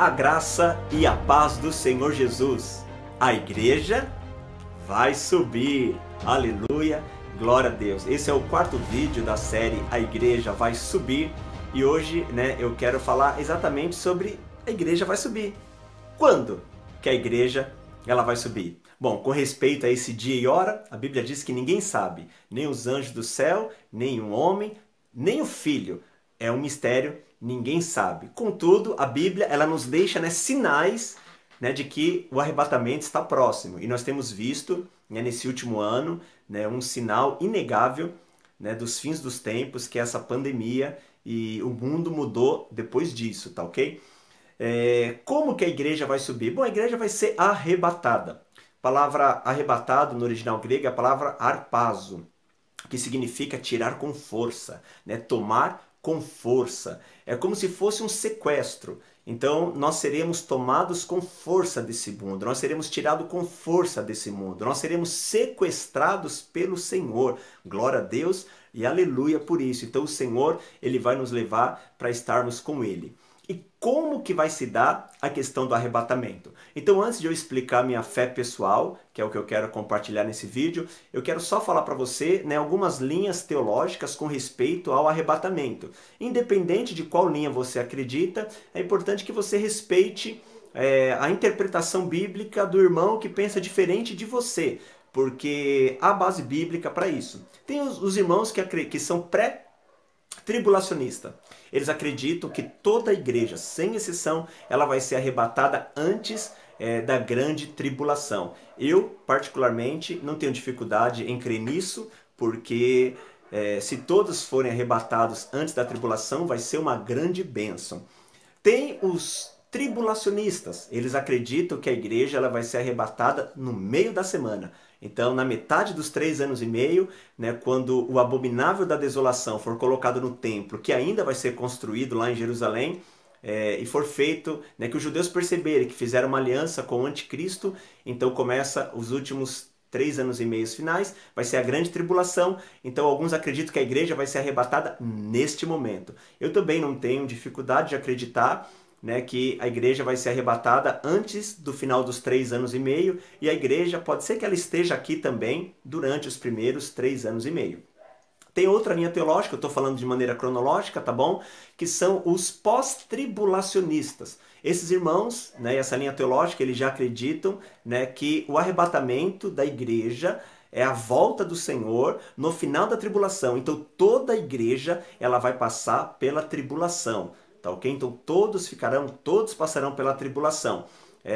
A graça e a paz do Senhor Jesus. A igreja vai subir. Aleluia, glória a Deus. Esse é o quarto vídeo da série A Igreja Vai Subir. E hoje, eu quero falar exatamente sobre a igreja vai subir. Quando que a igreja ela vai subir? Bom, com respeito a esse dia e hora, a Bíblia diz que ninguém sabe, nem os anjos do céu, nem um homem, nem o Filho. É um mistério, ninguém sabe. Contudo, a Bíblia ela nos deixa sinais de que o arrebatamento está próximo. E nós temos visto nesse último ano um sinal inegável dos fins dos tempos, que é essa pandemia, e o mundo mudou depois disso, tá ok? Como que a igreja vai subir? Bom, a igreja vai ser arrebatada. A palavra arrebatado no original grego é a palavra harpazo, que significa tirar com força, tomar com força. É como se fosse um sequestro. Então nós seremos tomados com força desse mundo, nós seremos tirados com força desse mundo, nós seremos sequestrados pelo Senhor. Glória a Deus e aleluia por isso. Então o Senhor ele vai nos levar para estarmos com Ele. E como que vai se dar a questão do arrebatamento? Então, antes de eu explicar minha fé pessoal, que é o que eu quero compartilhar nesse vídeo, eu quero só falar para você algumas linhas teológicas com respeito ao arrebatamento. Independente de qual linha você acredita, é importante que você respeite a interpretação bíblica do irmão que pensa diferente de você, porque há base bíblica para isso. Tem os irmãos que são pré-tribulacionistas. Eles acreditam que toda a igreja, sem exceção, ela vai ser arrebatada antes da grande tribulação. Eu, particularmente, não tenho dificuldade em crer nisso, porque se todos forem arrebatados antes da tribulação, vai ser uma grande bênção. Tem os tribulacionistas. Eles acreditam que a igreja ela vai ser arrebatada no meio da semana. Então, na metade dos 3 anos e meio, quando o abominável da desolação for colocado no templo, que ainda vai ser construído lá em Jerusalém, e for feito, que os judeus perceberem que fizeram uma aliança com o anticristo, então começa os últimos 3 anos e meio finais, vai ser a grande tribulação. Então alguns acreditam que a igreja vai ser arrebatada neste momento. Eu também não tenho dificuldade de acreditar que a igreja vai ser arrebatada antes do final dos 3 anos e meio, e a igreja pode ser que ela esteja aqui também durante os primeiros 3 anos e meio. Tem outra linha teológica, eu estou falando de maneira cronológica, tá bom? Que são os pós-tribulacionistas. Esses irmãos, essa linha teológica, eles já acreditam que o arrebatamento da igreja é a volta do Senhor no final da tribulação. Então toda a igreja ela vai passar pela tribulação. Tá ok? Então todos passarão pela tribulação.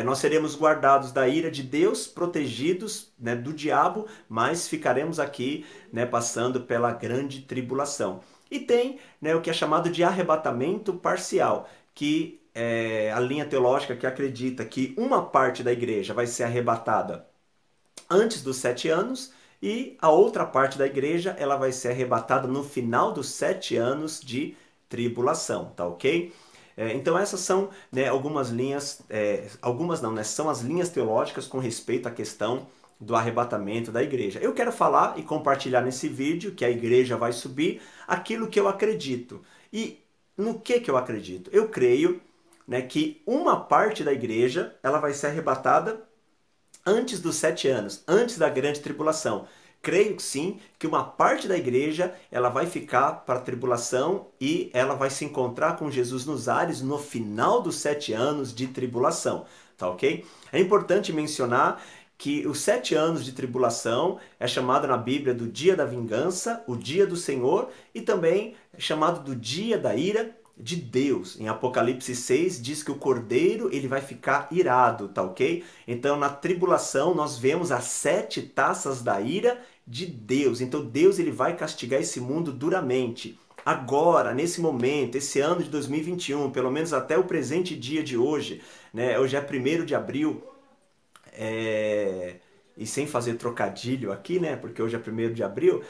Nós seremos guardados da ira de Deus, protegidos do diabo, mas ficaremos aqui passando pela grande tribulação. E tem o que é chamado de arrebatamento parcial, que é a linha teológica que acredita que uma parte da igreja vai ser arrebatada antes dos 7 anos e a outra parte da igreja ela vai ser arrebatada no final dos 7 anos de tribulação, tá ok? Então essas são algumas linhas, algumas não, são as linhas teológicas com respeito à questão do arrebatamento da igreja. Eu quero falar e compartilhar nesse vídeo que a igreja vai subir aquilo que eu acredito. E no que eu acredito? Eu creio que uma parte da igreja ela vai ser arrebatada antes dos 7 anos, antes da grande tribulação. Creio sim que uma parte da igreja ela vai ficar para a tribulação e ela vai se encontrar com Jesus nos ares no final dos 7 anos de tribulação, tá ok? É importante mencionar que os 7 anos de tribulação é chamado na Bíblia do dia da vingança, o dia do Senhor, e também é chamado do dia da ira de Deus. Em Apocalipse 6 diz que o cordeiro ele vai ficar irado, tá ok? Então na tribulação nós vemos as 7 taças da ira de Deus. Então Deus ele vai castigar esse mundo duramente. Agora, nesse momento, esse ano de 2021, pelo menos até o presente dia de hoje, hoje é 1º de abril, e sem fazer trocadilho aqui, porque hoje é 1º de abril,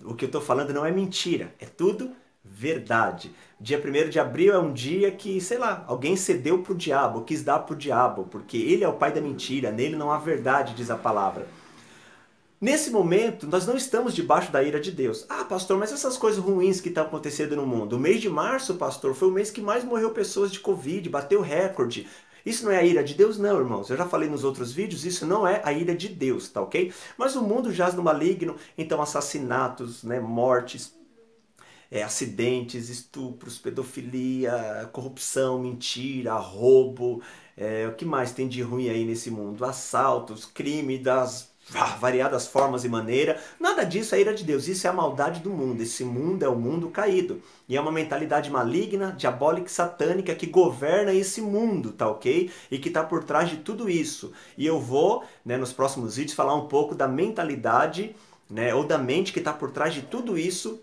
o que eu estou falando não é mentira, é tudo verdade. Dia 1º de abril é um dia que, sei lá, alguém cedeu para o diabo, quis dar para o diabo, porque ele é o pai da mentira, nele não há verdade, diz a palavra. Nesse momento, nós não estamos debaixo da ira de Deus. Ah, pastor, mas essas coisas ruins que estão acontecendo no mundo. O mês de março, pastor, foi o mês que mais morreu pessoas de Covid, bateu recorde. Isso não é a ira de Deus? Não, irmãos. Eu já falei nos outros vídeos, isso não é a ira de Deus, tá ok? Mas o mundo jaz no maligno, então assassinatos, né, mortes, acidentes, estupros, pedofilia, corrupção, mentira, roubo, o que mais tem de ruim aí nesse mundo? Assaltos, crime das variadas formas e maneiras. Nada disso é ira de Deus, isso é a maldade do mundo. Esse mundo é o mundo caído. E é uma mentalidade maligna, diabólica e satânica que governa esse mundo, tá ok? E que está por trás de tudo isso. E eu vou, né, nos próximos vídeos, falar um pouco da mentalidade, né, ou da mente que está por trás de tudo isso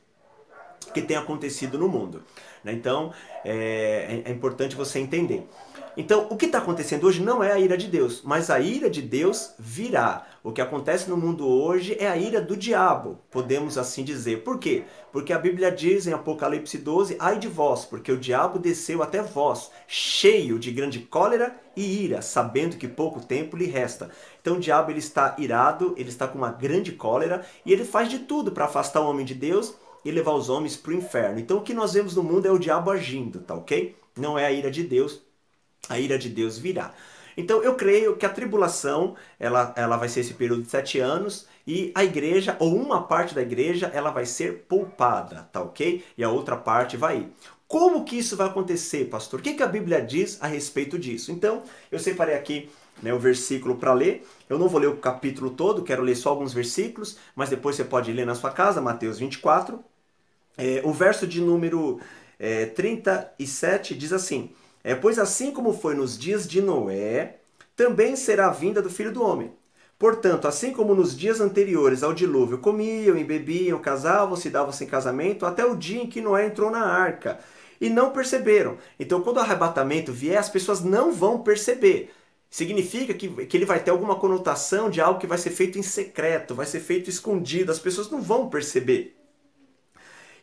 que tem acontecido no mundo. Então, é importante você entender. Então, o que está acontecendo hoje não é a ira de Deus, mas a ira de Deus virá. O que acontece no mundo hoje é a ira do diabo, podemos assim dizer. Por quê? Porque a Bíblia diz em Apocalipse 12, ai de vós, porque o diabo desceu até vós, cheio de grande cólera e ira, sabendo que pouco tempo lhe resta. Então o diabo ele está irado, ele está com uma grande cólera e ele faz de tudo para afastar o homem de Deus e levar os homens para o inferno. Então o que nós vemos no mundo é o diabo agindo, tá ok? Não é a ira de Deus. A ira de Deus virá. Então eu creio que a tribulação ela vai ser esse período de 7 anos e a igreja, ou uma parte da igreja, ela vai ser poupada, tá ok? E a outra parte vai ir. Como que isso vai acontecer, pastor? O que a Bíblia diz a respeito disso? Então eu separei aqui, né, o versículo para ler. Eu não vou ler o capítulo todo, quero ler só alguns versículos, mas depois você pode ler na sua casa, Mateus 24. O verso de número 37 diz assim: pois assim como foi nos dias de Noé, também será a vinda do Filho do Homem. Portanto, assim como nos dias anteriores ao dilúvio comiam e bebiam, casavam, se davam-se em casamento, até o dia em que Noé entrou na arca, e não perceberam. Então, quando o arrebatamento vier, as pessoas não vão perceber. Significa que ele vai ter alguma conotação de algo que vai ser feito em secreto, vai ser feito escondido, as pessoas não vão perceber.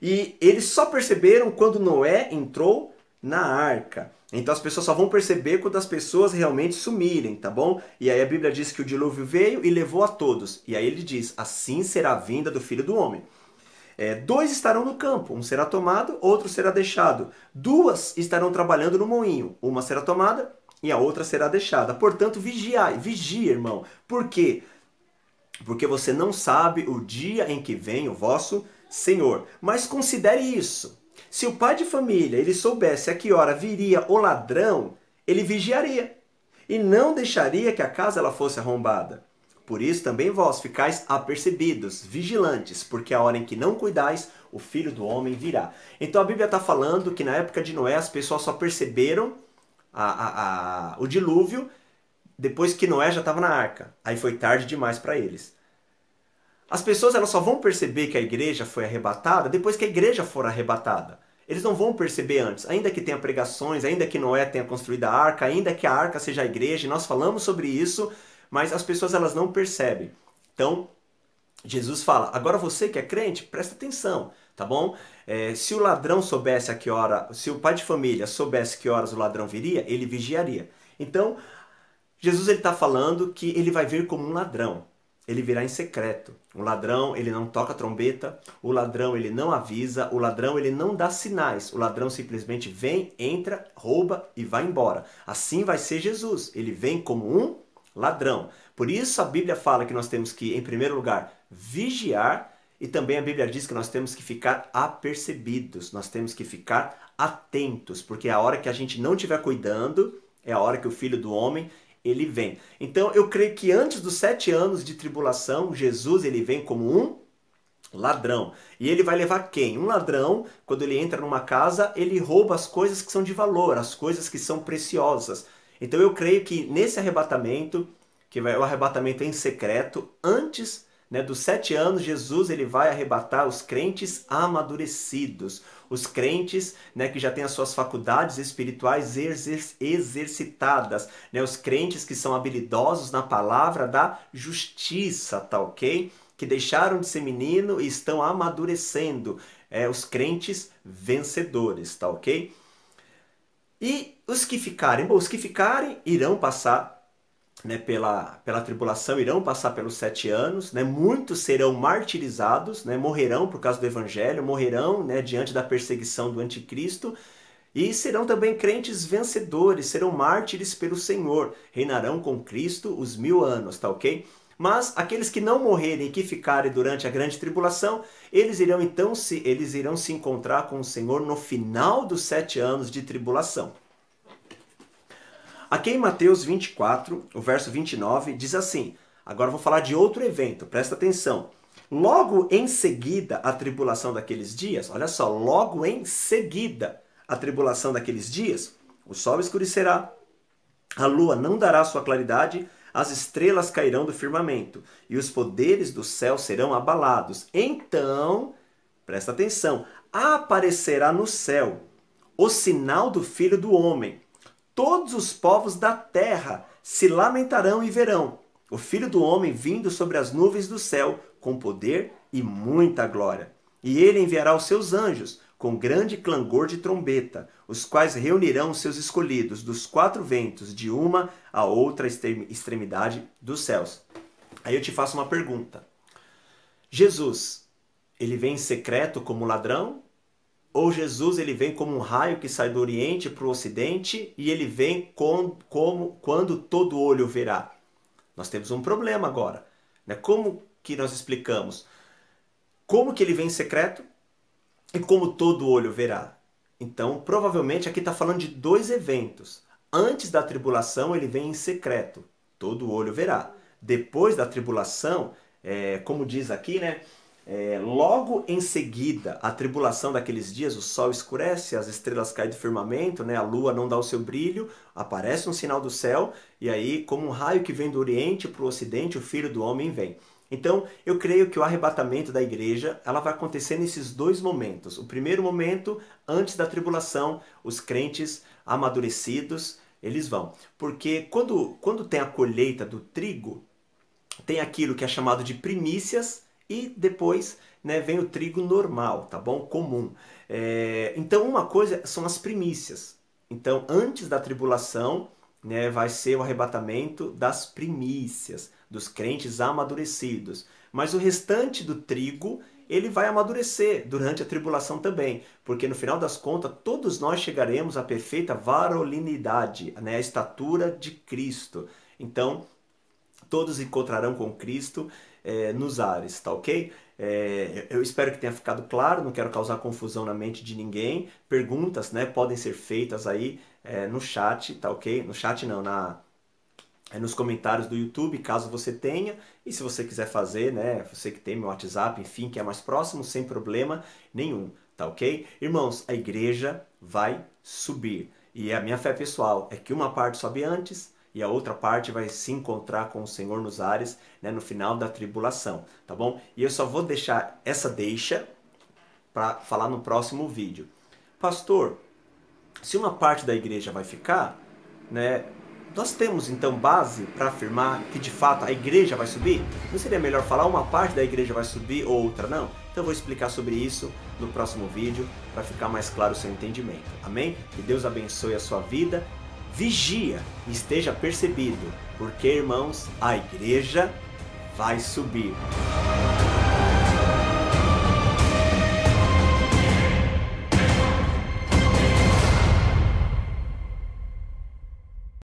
E eles só perceberam quando Noé entrou na arca. Então as pessoas só vão perceber quando as pessoas realmente sumirem, tá bom? E aí a Bíblia diz que o dilúvio veio e levou a todos. E aí ele diz, assim será a vinda do Filho do Homem. 2 estarão no campo, um será tomado, outro será deixado. 2 estarão trabalhando no moinho, uma será tomada e a outra será deixada. Portanto, vigiai, vigia, irmão. Por quê? Porque você não sabe o dia em que vem o vosso Senhor. Mas considere isso. Se o pai de família ele soubesse a que hora viria o ladrão, ele vigiaria e não deixaria que a casa ela fosse arrombada. Por isso também vós ficais apercebidos, vigilantes, porque a hora em que não cuidais, o Filho do Homem virá. Então a Bíblia está falando que na época de Noé as pessoas só perceberam o dilúvio depois que Noé já estava na arca. Aí foi tarde demais para eles. As pessoas elas só vão perceber que a igreja foi arrebatada depois que a igreja for arrebatada. Eles não vão perceber antes, ainda que tenha pregações, ainda que Noé tenha construído a arca, ainda que a arca seja a igreja, e nós falamos sobre isso, mas as pessoas elas não percebem. Então, Jesus fala, agora você que é crente, presta atenção, tá bom? Se o ladrão soubesse a que hora, se o pai de família soubesse que horas o ladrão viria, ele vigiaria. Então, Jesus ele está falando que ele vai vir como um ladrão. Ele virá em secreto. O ladrão, ele não toca trombeta, o ladrão, ele não avisa, o ladrão, ele não dá sinais. O ladrão simplesmente vem, entra, rouba e vai embora. Assim vai ser Jesus. Ele vem como um ladrão. Por isso a Bíblia fala que nós temos que, em primeiro lugar, vigiar, e também a Bíblia diz que nós temos que ficar apercebidos, nós temos que ficar atentos, porque a hora que a gente não estiver cuidando, é a hora que o Filho do Homem ele vem. Então eu creio que antes dos 7 anos de tribulação, Jesus ele vem como um ladrão. E ele vai levar quem? Um ladrão, quando ele entra numa casa, ele rouba as coisas que são de valor, as coisas que são preciosas. Então eu creio que nesse arrebatamento, que vai o arrebatamento em secreto, antes dos 7 anos, Jesus ele vai arrebatar os crentes amadurecidos, os crentes que já têm as suas faculdades espirituais exercitadas, os crentes que são habilidosos na palavra da justiça, tá ok? Que deixaram de ser menino e estão amadurecendo, os crentes vencedores, tá ok? E os que ficarem? Bom, os que ficarem irão passar né, pela tribulação irão passar pelos 7 anos, né, muitos serão martirizados, né, morrerão por causa do evangelho, morrerão, né, diante da perseguição do anticristo, e serão também crentes vencedores, serão mártires pelo Senhor, reinarão com Cristo os 1000 anos, tá ok? Mas aqueles que não morrerem e que ficarem durante a grande tribulação, eles irão se encontrar com o Senhor no final dos 7 anos de tribulação. Aqui em Mateus 24, o verso 29, diz assim, agora eu vou falar de outro evento, presta atenção. Logo em seguida a tribulação daqueles dias, olha só, logo em seguida a tribulação daqueles dias, o sol escurecerá, a lua não dará sua claridade, as estrelas cairão do firmamento e os poderes do céu serão abalados. Então, presta atenção, aparecerá no céu o sinal do Filho do Homem. Todos os povos da terra se lamentarão e verão o Filho do Homem vindo sobre as nuvens do céu com poder e muita glória. E ele enviará os seus anjos com grande clangor de trombeta, os quais reunirão os seus escolhidos dos 4 ventos, de uma a outra extremidade dos céus. Aí eu te faço uma pergunta. Jesus, ele vem em secreto como ladrão? Ou Jesus ele vem como um raio que sai do Oriente para o Ocidente e ele vem quando todo olho verá? Nós temos um problema agora, né? Como que nós explicamos? Como que ele vem em secreto e como todo olho verá? Então, provavelmente aqui está falando de 2 eventos. Antes da tribulação ele vem em secreto, todo olho verá. Depois da tribulação, como diz aqui, né? Logo em seguida, a tribulação daqueles dias, o sol escurece, as estrelas caem do firmamento, né? A lua não dá o seu brilho, aparece um sinal do céu, e aí, como um raio que vem do Oriente para o Ocidente, o Filho do Homem vem. Então, eu creio que o arrebatamento da igreja ela vai acontecer nesses 2 momentos. O primeiro momento, antes da tribulação, os crentes amadurecidos, eles vão. Porque quando tem a colheita do trigo, tem aquilo que é chamado de primícias, e depois, né, vem o trigo normal, tá bom? Comum. Então, uma coisa são as primícias. Então, antes da tribulação, né, vai ser o arrebatamento das primícias, dos crentes amadurecidos. Mas o restante do trigo, ele vai amadurecer durante a tribulação também. Porque no final das contas, todos nós chegaremos à perfeita varolinidade, né, a estatura de Cristo. Então, todos encontrarão com Cristo nos ares, tá ok? Eu espero que tenha ficado claro, não quero causar confusão na mente de ninguém. Perguntas, né, podem ser feitas aí no chat, tá ok? No chat não, nos comentários do YouTube, caso você tenha. E se você quiser fazer, né, você que tem meu WhatsApp, enfim, que é mais próximo, sem problema nenhum, tá ok? Irmãos, a igreja vai subir. E a minha fé pessoal é que uma parte sobe antes, e a outra parte vai se encontrar com o Senhor nos ares, né, no final da tribulação, tá bom? E eu só vou deixar essa deixa para falar no próximo vídeo. Pastor, se uma parte da igreja vai ficar, né, nós temos então base para afirmar que de fato a igreja vai subir? Não seria melhor falar uma parte da igreja vai subir ou outra não? Então eu vou explicar sobre isso no próximo vídeo para ficar mais claro o seu entendimento. Amém? Que Deus abençoe a sua vida. Vigia e esteja percebido, porque, irmãos, a igreja vai subir.